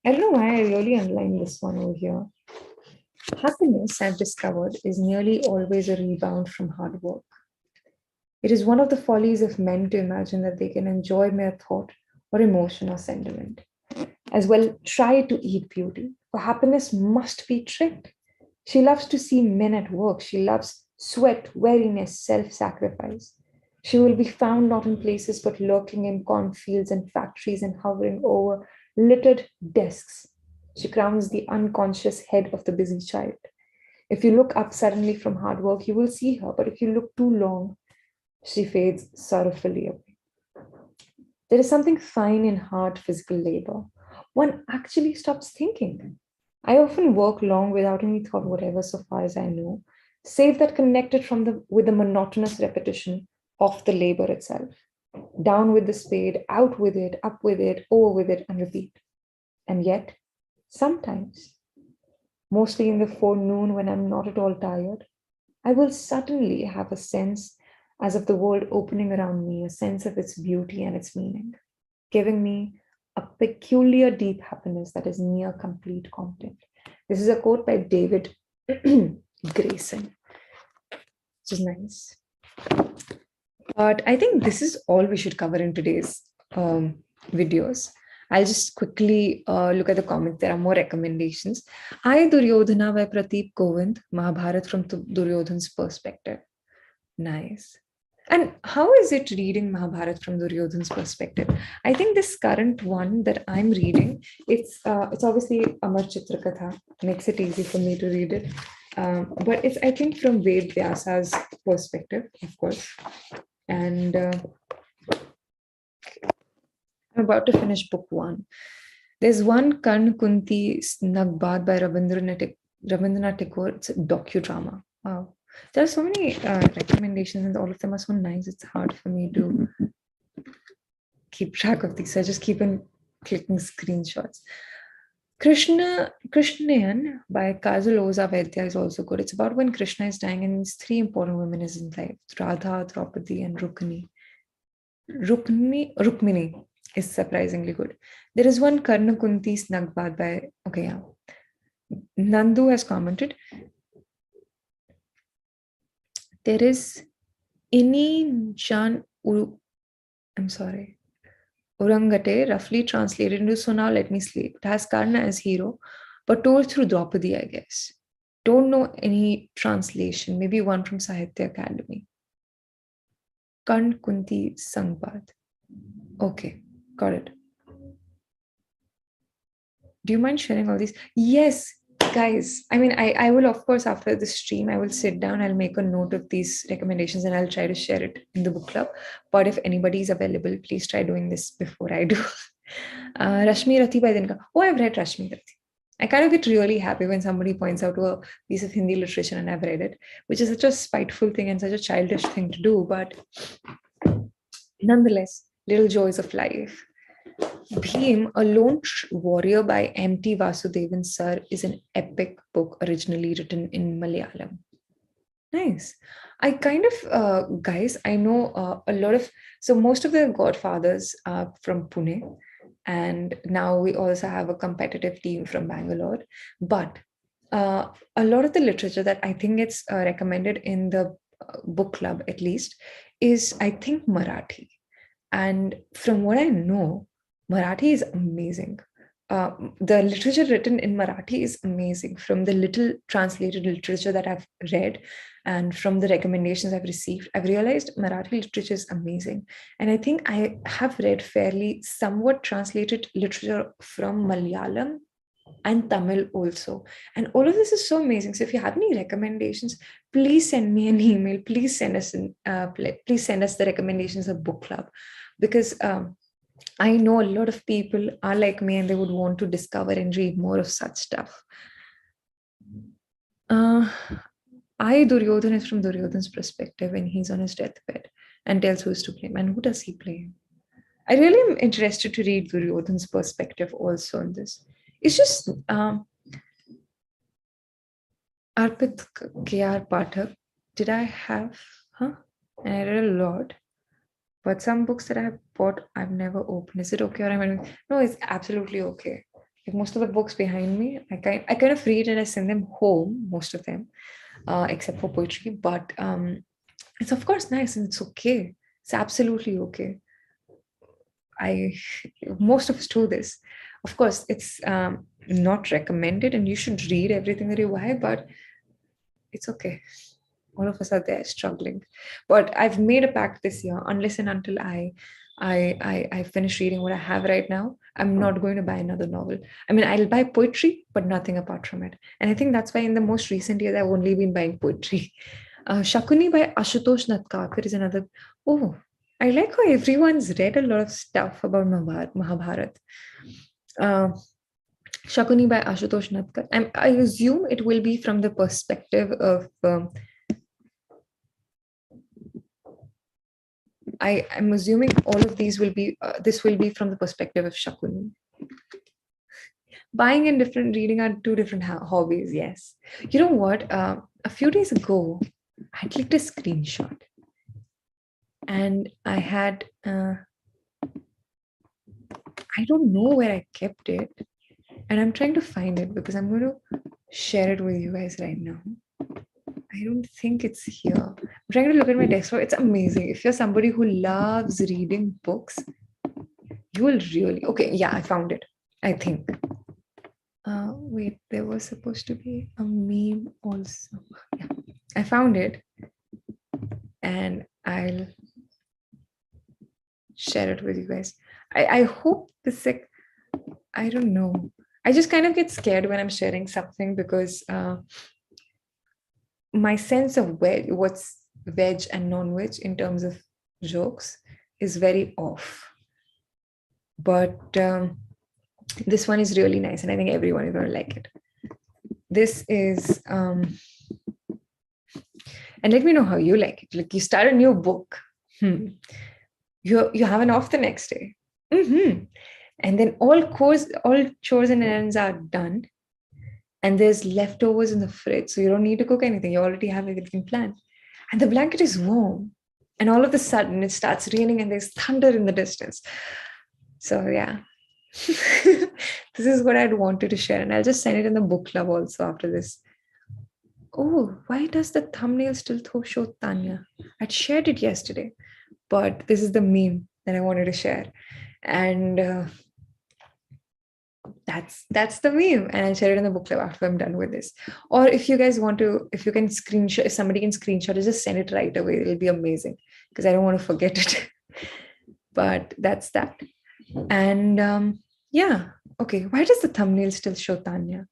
Speaker 1: I don't know why I really underlined this one over here. Happiness, I've discovered, is nearly always a rebound from hard work. It is one of the follies of men to imagine that they can enjoy mere thought or emotion or sentiment. As well, try to eat beauty, for happiness must be tricked. She loves to see men at work. She loves sweat, weariness, self sacrifice. She will be found not in places but lurking in cornfields and factories and hovering over littered desks. She crowns the unconscious head of the busy child. If you look up suddenly from hard work, you will see her, but if you look too long, she fades sorrowfully away. There is something fine in hard physical labor. One actually stops thinking. I often work long without any thought whatever, so far as I know, save that connected with the monotonous repetition of the labor itself. Down with the spade, out with it, up with it, over with it, and repeat. And yet, sometimes, mostly in the forenoon when I'm not at all tired, I will suddenly have a sense as of the world opening around me, a sense of its beauty and its meaning, giving me a peculiar deep happiness that is near complete content. This is a quote by David Grayson, which is nice. But I think this is all we should cover in today's videos. I'll just quickly look at the comments. There are more recommendations. I, Duryodhana by Prateep Govind, Mahabharata from Duryodhan's perspective. Nice. And how is it reading Mahabharata from Duryodhan's perspective? I think this current one that I'm reading, it's obviously Amar Chitrakatha, makes it easy for me to read it. But it's, I think, from Ved Vyasa's perspective, of course. And I'm about to finish book 1. There's one Karn Kunti Snagbad by Rabindranath Tagore. It's a docudrama. Wow. There are so many recommendations and all of them are so nice. It's hard for me to keep track of these. So I just keep on clicking screenshots. Krishnayan by Kajal Oza Vaidya is also good. It's about when Krishna is dying and these 3 important women in his life, Radha, Draupadi, and Rukmini. Rukmini is surprisingly good. There is one Karna Kunti Snagbad by, okay, yeah. Nandu has commented. There is Ini Jan I'm sorry. Urangate, roughly translated into So Now Let Me Sleep. It has Karna as hero, but told through Draupadi, I guess. Don't know any translation, maybe one from Sahitya Academy. Karn Kunti Sangbad. Okay, got it. Do you mind sharing all these? Yes, guys. I mean, I will, of course, after the stream, I will sit down, I'll make a note of these recommendations and I'll try to share it in the book club. But if anybody is available, please try doing this before I do. Rashmi Rathi by Dinka. Oh, I've read Rashmi Rathi. I kind of get really happy when somebody points out to a piece of Hindi literature and I've read it, which is such a spiteful thing and such a childish thing to do. But nonetheless, little joys of life. Bhim, a lone warrior by M.T. Vasudevan Sir, is an epic book originally written in Malayalam. Nice. I kind of, guys, I know a lot of, so most of the godfathers are from Pune, and now we also have a competitive team from Bangalore. But a lot of the literature that I think gets recommended in the book club, at least, is, I think, Marathi. And from what I know, Marathi is amazing. The literature written in Marathi is amazing. From the little translated literature that I've read and from the recommendations I've received, I've realized Marathi literature is amazing. And I think I have read fairly somewhat translated literature from Malayalam and Tamil also. And all of this is so amazing. So if you have any recommendations, please send me an email. Please send us the recommendations of book club, because I know a lot of people are like me and they would want to discover and read more of such stuff. Uh, Duryodhan is from Duryodhan's perspective when he's on his deathbed and tells who's to blame. And who does he blame? I really am interested to read Duryodhan's perspective also on this. It's just Arpit K.R. Pathak. Did I have? Huh? And I read a lot. But some books that I have bought, I've never opened. Is it okay? Or I mean, no, it's absolutely okay. Like most of the books behind me, I kind of read and I send them home, most of them, except for poetry. But it's of course nice and it's okay. It's absolutely okay. I Most of us do this. Of course, it's not recommended, and you should read everything that you buy, but it's okay. All of us are there struggling. But I've made a pact this year, unless and until I finish reading what I have right now, I'm not going to buy another novel. I mean, I'll buy poetry, but nothing apart from it. And I think that's why in the most recent years, I've only been buying poetry. Shakuni by Ashutosh Natkar is another. Oh, I like how everyone's read a lot of stuff about Mahabharata. Uh, Shakuni by Ashutosh Natkar. I assume it will be from the perspective of. I'm assuming all of these will be. This will be from the perspective of Shakuni. Buying and different reading are two different hobbies. Yes. You know what? A few days ago, I clicked a screenshot, and I had. I don't know where I kept it, and I'm trying to find it because I'm going to share it with you guys right now. I don't think it's here. I'm trying to look at my desktop. It's amazing. If you're somebody who loves reading books, you will really. Okay, yeah, I found it. I think. Wait, there was supposed to be a meme also. Yeah, I found it, and I'll share it with you guys. I hope this. I don't know. I just kind of get scared when I'm sharing something because my sense of what's veg and non-veg in terms of jokes is very off. But this one is really nice, and I think everyone is going to like it. This is, and let me know how you like it. Like you start a new book, you have an off the next day, and then all chores and errands are done, and there's leftovers in the fridge, so you don't need to cook anything. You already have everything planned, and the blanket is warm, and all of a sudden it starts raining, and there's thunder in the distance. So yeah. This is what I'd wanted to share, and I'll just send it in the book club also after this. Oh, why does the thumbnail still show Tanya? I'd shared it yesterday, but this is the meme that I wanted to share, and that's the meme, and I'll share it in the book club after I'm done with this. Or if you guys want to, if you can screenshot, if somebody can screenshot it, just send it right away. It'll be amazing because I don't want to forget it. But that's that. And yeah, okay. Why does the thumbnail still show Tanya?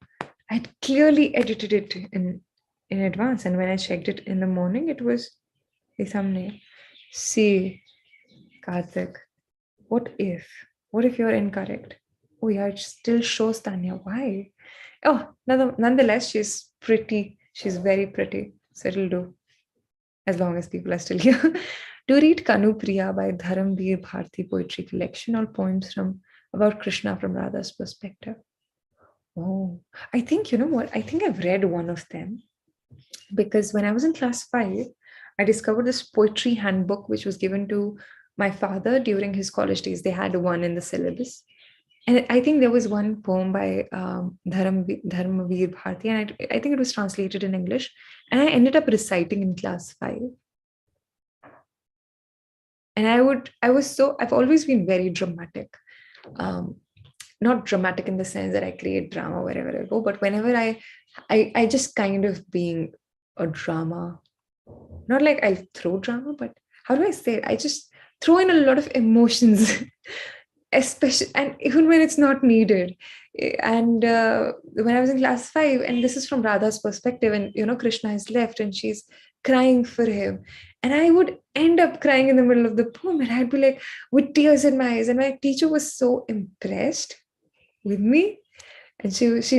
Speaker 1: I'd clearly edited it in advance, and when I checked it in the morning, it was the thumbnail. See, Karthik, what if you're incorrect? Oh yeah, it still shows Tanya. Why? Oh, nonetheless, she's pretty. She's very pretty. So it'll do, as long as people are still here. To read Kanu Priya by Dharamveer Bharti poetry collection, all poems about Krishna from Radha's perspective. Oh, I think, you know what? I think I've read one of them because when I was in class 5, I discovered this poetry handbook which was given to my father during his college days. They had one in the syllabus. And I think there was one poem by Dharamveer Bharti, and I think it was translated in English. And I ended up reciting in class 5. And I've always been very dramatic. Not dramatic in the sense that I create drama wherever I go, but whenever I just kind of being a drama, not like I throw drama, but how do I say it? I just throw in a lot of emotions, especially, and even when it's not needed. And when I was in class 5, and this is from Radha's perspective, and Krishna has left and she's crying for him, And I would end up crying in the middle of the poem, and I'd be like with tears in my eyes. And my teacher was so impressed with me. And she was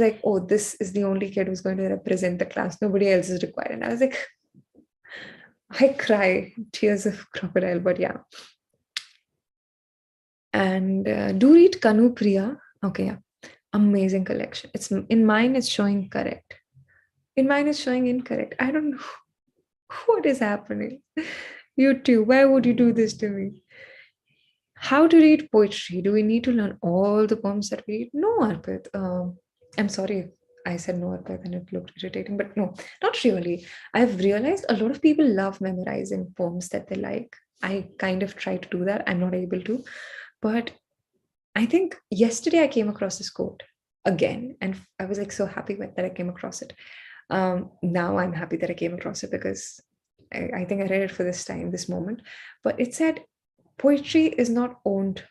Speaker 1: like, oh, this is the only kid who's going to represent the class. Nobody else is required. And I was like, I cry tears of crocodile, but yeah. And do read Kanu Priya. Okay, yeah. Amazing collection. It's in mine, it's showing correct. In mine, it's showing incorrect. I don't know what is happening. YouTube, why would you do this to me? How to read poetry? Do we need to learn all the poems that we read? No, Arpit. I'm sorry if I said no, Arpit, and it looked irritating, but no, not really. I've realized a lot of people love memorizing poems that they like. I kind of try to do that. I'm not able to. But I think yesterday I came across this quote again, and I was like so happy that I came across it. Now I'm happy that I came across it because I think I read it for this time, this moment. But it said, poetry is not owned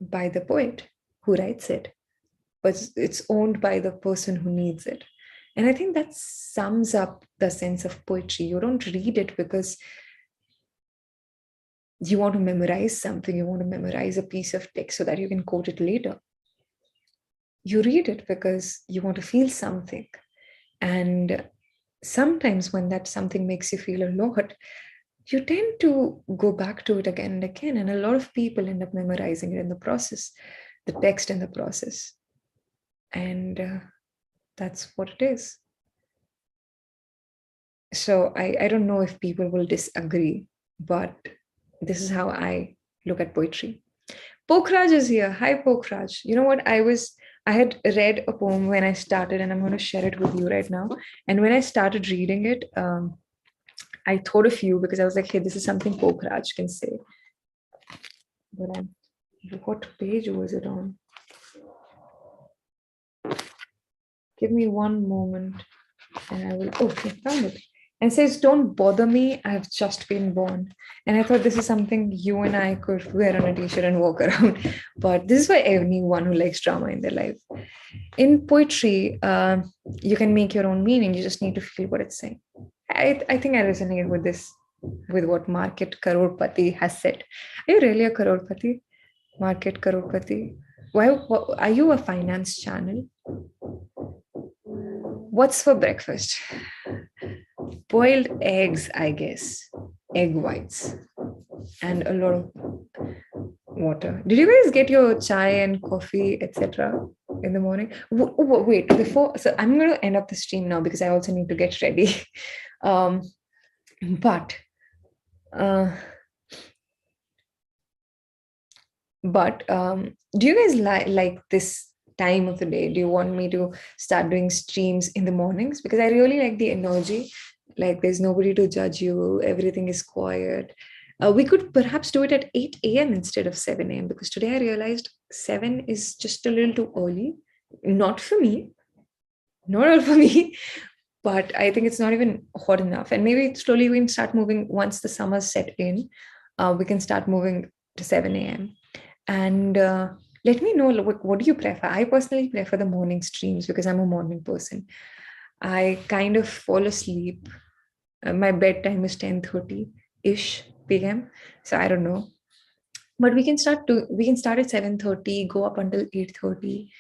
Speaker 1: by the poet who writes it, but it's owned by the person who needs it. And I think that sums up the sense of poetry. You don't read it because you want to memorize something, you want to memorize a piece of text so that you can quote it later. You read it because you want to feel something. And sometimes when that something makes you feel a lot, you tend to go back to it again and again. And a lot of people end up memorizing it in the process, the text in the process. And that's what it is. So I don't know if people will disagree, but this is how I look at poetry. Pokhraj is here. Hi, Pokhraj. You know what? I had read a poem when I started, and I'm going to share it with you right now. And when I started reading it, I thought of you because I was like, hey, this is something Pokhraj can say. But what page was it on? Give me one moment and I will. Oh, I found it. And it says, don't bother me. I've just been born. And I thought this is something you and I could wear on a t-shirt and walk around. But this is for anyone who likes drama in their life. In poetry, you can make your own meaning. You just need to feel what it's saying. I think I resonate with this, with what Market Karorpati has said. Are you really a Karorpati? Market Karorpati? Why are you a finance channel? What's for breakfast? Boiled eggs, I guess. Egg whites. And a lot of water. Did you guys get your chai and coffee, etc. in the morning? Wait, so I'm going to end up the stream now because I also need to get ready. But do you guys like this time of the day? Do you want me to start doing streams in the mornings? Because I really like the energy. Like there's nobody to judge you. Everything is quiet. We could perhaps do it at 8 a.m. instead of 7 a.m. because today I realized 7 is just a little too early. Not for me. Not all for me. But I think it's not even hot enough. And maybe slowly we can start moving once the summer's set in. We can start moving to 7 a.m. And let me know, what do you prefer? I personally prefer the morning streams because I'm a morning person. I kind of fall asleep. My bedtime is 10:30-ish p.m. So I don't know. But we can start at 7:30, go up until 8:30.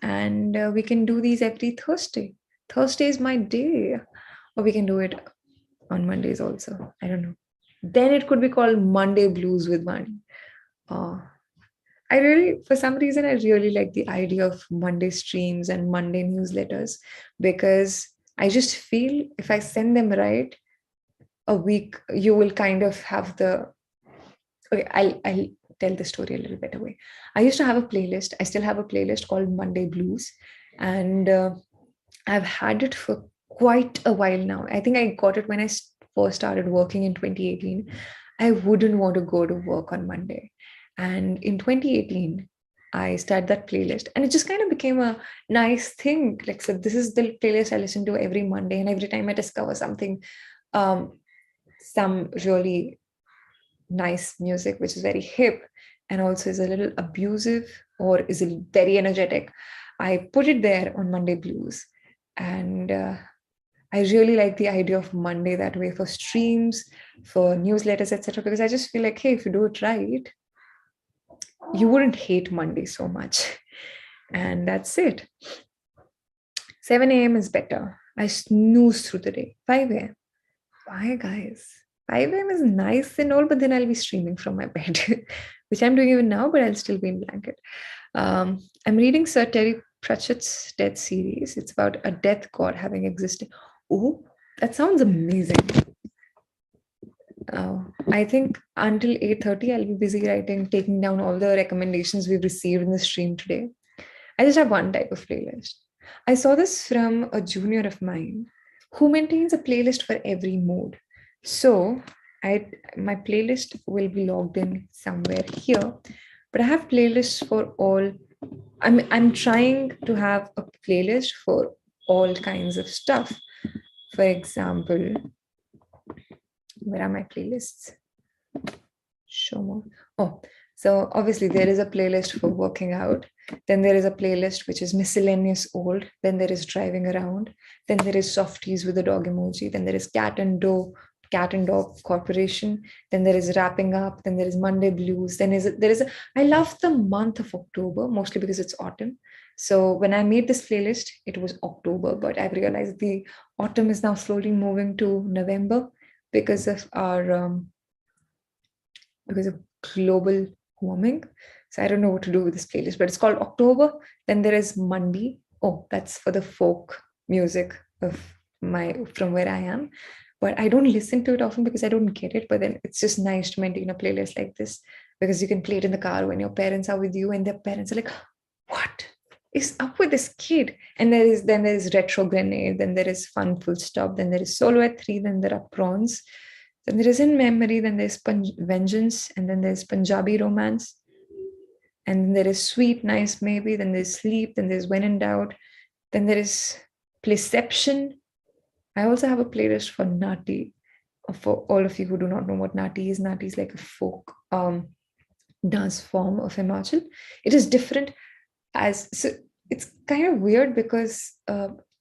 Speaker 1: And we can do these every Thursday. Thursday is my day. Or we can do it on Mondays also. I don't know. Then it could be called Monday Blues with Vaani. For some reason, I really like the idea of Monday streams and Monday newsletters because I just feel if I send them right, a week, you will kind of have the. Okay, I'll tell the story a little bit away. I used to have a playlist. I still have a playlist called Monday Blues, and I've had it for quite a while now. I think I got it when I first started working in 2018. I wouldn't want to go to work on Monday. And in 2018, I started that playlist and it just kind of became a nice thing. Like, so this is the playlist I listen to every Monday. And every time I discover something, some really nice music, which is very hip and also is a little abusive or is very energetic, I put it there on Monday Blues. And I really like the idea of Monday that way for streams, for newsletters, etc. Because I just feel like, hey, if you do it right, you wouldn't hate Monday so much. And that's it. 7 a.m. is better. I snooze through the day. 5 a.m. Why, guys? 5 a.m. is nice and all, but then I'll be streaming from my bed, which I'm doing even now, but I'll still be in blanket. I'm reading Sir Terry Pratchett's Death series. It's about a death god having existed. Oh, that sounds amazing. I think until 8:30, I'll be busy writing, taking down all the recommendations we've received in the stream today. I just have one type of playlist. I saw this from a junior of mine who maintains a playlist for every mood. So my playlist will be logged in somewhere here, but I have playlists for all. I'm trying to have a playlist for all kinds of stuff. For example, where are my playlists? Show more. Oh, so obviously there is a playlist for working out. Then there is a playlist which is miscellaneous old. Then there is driving around. Then there is softies with a dog emoji. Then there is cat and dog corporation. Then there is wrapping up. Then there is Monday blues. Then I love the month of October, mostly because it's autumn. So when I made this playlist, it was October, but I've realized the autumn is now slowly moving to November because of global warming. So I don't know what to do with this playlist, but it's called October. Then there is Monday. Oh, that's for the folk music from where I am. But I don't listen to it often because I don't get it. But then it's just nice to maintain a playlist like this because you can play it in the car when your parents are with you and their parents are like, what is up with this kid? And then there is Retro Grenade, then there is Fun Full Stop, then there is Solo at 3, then there are Prawns. Then there is In Memory, then there's Vengeance, and then there's Punjabi Romance. And then there is Sweet Nice Maybe, then there's Sleep, then there's When in Doubt, then there is Playception. I also have a playlist for Nati. For all of you who do not know what Nati is like a folk dance form of Himachal. It is different so it's kind of weird because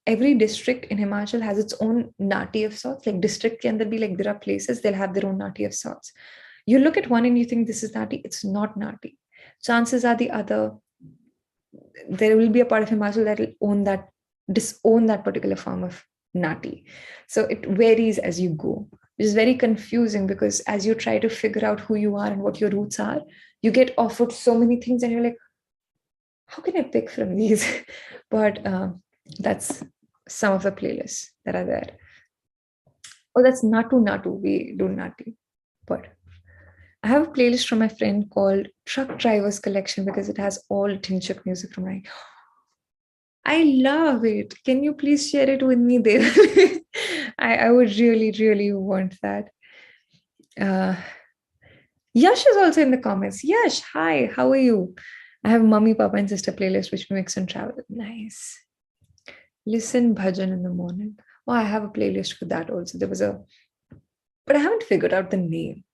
Speaker 1: every district in Himachal has its own nati of sorts. Like district can be like, there are places they'll have their own nati of sorts. You look at one and you think this is nati. It's not nati. Chances are there will be a part of Himachal that will disown that particular form of nati. So it varies as you go, which is very confusing because as you try to figure out who you are and what your roots are, you get offered so many things and you're like, how can I pick from these? But that's some of the playlists that are there. Oh, that's Natu Natu. We do Nati. But I have a playlist from my friend called Truck Drivers Collection because it has all Tinchuk music from mine. I love it. Can you please share it with me, Dev? I would really, really want that. Yash is also in the comments. Yash, hi, how are you? I have Mummy, Papa, and Sister playlist, which mix and travel. Nice. Listen bhajan in the morning. Oh, I have a playlist for that also. But I haven't figured out the name.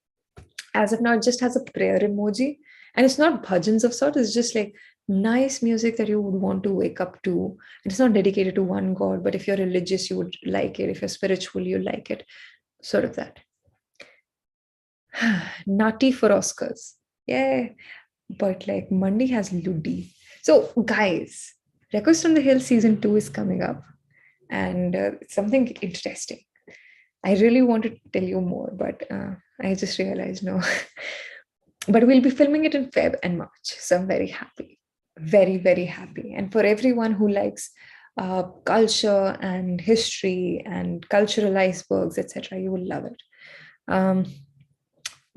Speaker 1: As of now, it just has a prayer emoji. And it's not bhajans of sorts. It's just like nice music that you would want to wake up to. And it's not dedicated to one God, but if you're religious, you would like it. If you're spiritual, you like it. Sort of that. Nati for Oscars. Yeah. But like Monday has Ludi. So guys, Records from the Hill season 2 is coming up. And it's something interesting. I really wanted to tell you more, but I just realized no. But we'll be filming it in Feb and March. So I'm very happy. Very, very happy. And for everyone who likes culture and history and cultural icebergs, etc., you will love it.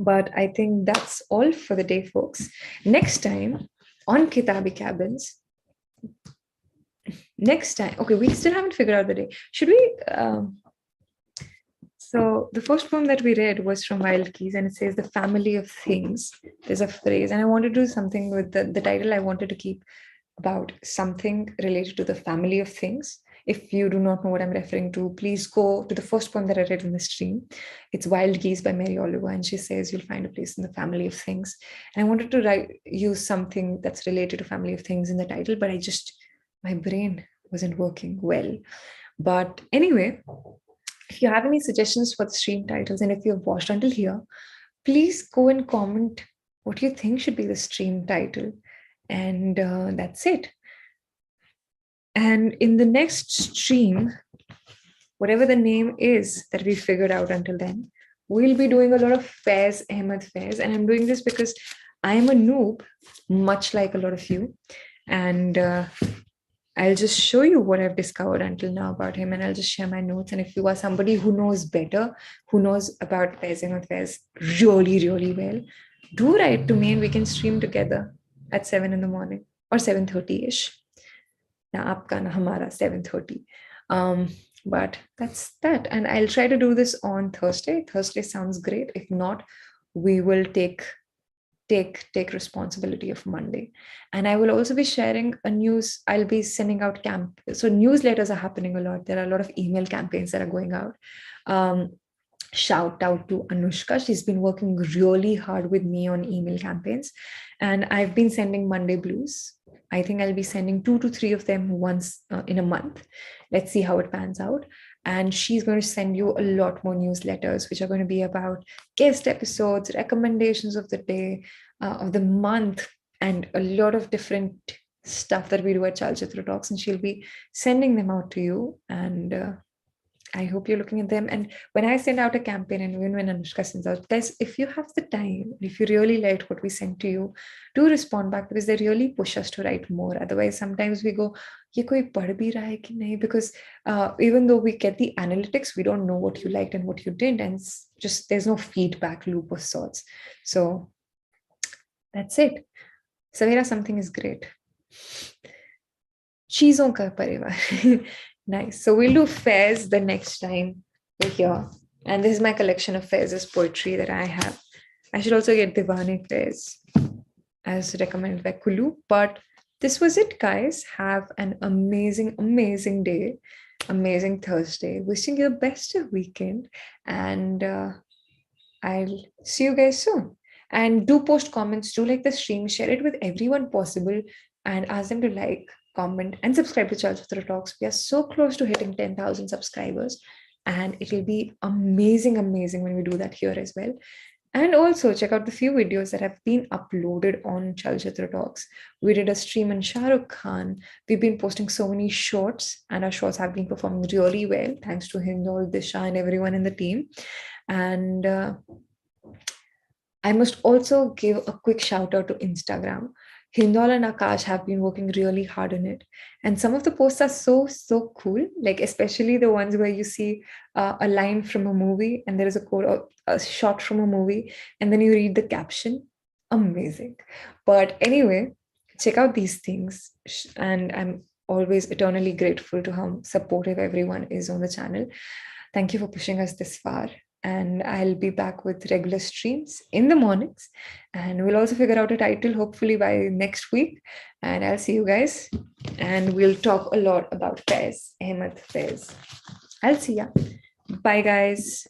Speaker 1: But I think that's all for the day, folks. Next time on Kitaabi Cabins, okay, we still haven't figured out the day. Should we? So the first poem that we read was from Wild Geese, and it says the family of things. There's a phrase, and I wanted to do something with the title. I wanted to keep about something related to the family of things. If you do not know what I'm referring to, please go to the first poem that I read in the stream. It's Wild Geese by Mary Oliver, and she says you'll find a place in the family of things. And I wanted to use something that's related to family of things in the title, but my brain wasn't working well. But anyway, if you have any suggestions for the stream titles, and if you've watched until here, please go and comment what you think should be the stream title. And that's it. And in the next stream, whatever the name is that we figured out until then, we'll be doing a lot of fairs, Ahmed fairs. And I'm doing this because I'm a noob, much like a lot of you. And I'll just show you what I've discovered until now about him, and I'll just share my notes. And if you are somebody who knows better, who knows about fairs, Ahmed fairs really, really well, do write to me and we can stream together at 7 in the morning or 7:30-ish. Na aapka na hamara 7:30. But that's that. And I'll try to do this on Thursday. Thursday sounds great. If not, we will take responsibility of Monday. And I will also be sharing a news. I'll be sending out so newsletters are happening a lot. There are a lot of email campaigns that are going out. Shout out to Anushka. She's been working really hard with me on email campaigns. And I've been sending Monday blues. I think I'll be sending 2 to 3 of them once in a month. Let's see how it pans out. And she's going to send you a lot more newsletters, which are going to be about guest episodes, recommendations of the day, of the month, and a lot of different stuff that we do at Chalchitra Talks. And she'll be sending them out to you. And I hope you're looking at them. And when I send out a campaign, and even when Anushka sends out, guys, if you have the time, if you really liked what we sent to you, do respond back, because they really push us to write more. Otherwise, sometimes we go, ye koi pad bhi raha hai ki nahi? Because even though we get the analytics, we don't know what you liked and what you didn't. And just there's no feedback loop of sorts. So that's it. Savera, something is great. Cheezon ka parivar. Nice. So we'll do fairs the next time we're here. And this is my collection of fairs' poetry that I have. I should also get the Vaani fairs as recommended by Kulu. But this was it, guys. Have an amazing, amazing day. Amazing Thursday. Wishing you the best of weekend. And I'll see you guys soon. And do post comments. Do like the stream. Share it with everyone possible. And ask them to like, comment, and subscribe to Chalchitra Talks. We are so close to hitting 10,000 subscribers, and it will be amazing when we do that here as well. And also check out the few videos that have been uploaded on Chalchitra Talks. We did a stream on Shah Rukh Khan. We've been posting so many shorts, and our shorts have been performing really well, thanks to Hindol, Disha, and everyone in the team. And I must also give a quick shout out to Instagram. Hindol and Akash have been working really hard on it. And some of the posts are so cool, like especially the ones where you see a line from a movie and there is a quote or a shot from a movie, and then you read the caption. Amazing. But anyway, check out these things. And I'm always eternally grateful to how supportive everyone is on the channel. Thank you for pushing us this far. And I'll be back with regular streams in the mornings. And we'll also figure out a title hopefully by next week. And I'll see you guys. And we'll talk a lot about fairs, Ahmed fairs. I'll see ya. Bye, guys.